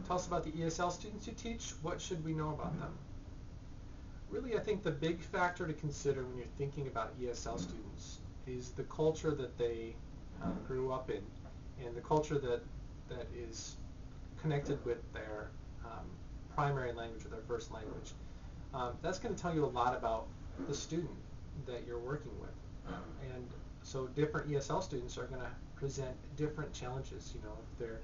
Tell us about the ESL students you teach. What should we know about them? Really, I think the big factor to consider when you're thinking about ESL students is the culture that they grew up in, and the culture that is connected with their primary language or their first language. That's going to tell you a lot about the student that you're working with. And so different ESL students are going to present different challenges. You know, if their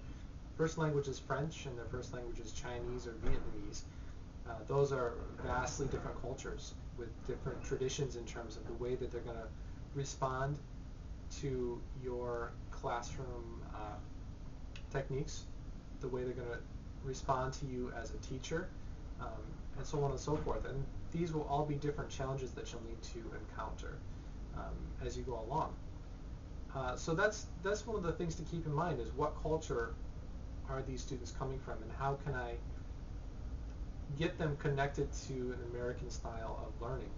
first language is French and their first language is Chinese or Vietnamese, those are vastly different cultures with different traditions in terms of the way that they're going to respond to your classroom techniques, the way they're going to respond to you as a teacher, and so on and so forth. And these will all be different challenges that you'll need to encounter as you go along. So that's one of the things to keep in mind, is what culture are these students coming from, and how can I get them connected to an American style of learning,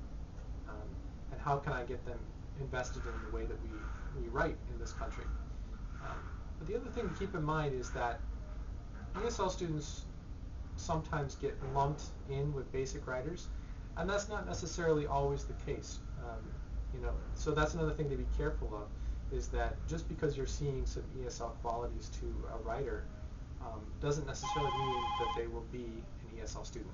and how can I get them invested in the way that we write in this country. But the other thing to keep in mind is that ESL students sometimes get lumped in with basic writers, and that's not necessarily always the case. So that's another thing to be careful of, is that just because you're seeing some ESL qualities to a writer doesn't necessarily mean that they will be an ESL student.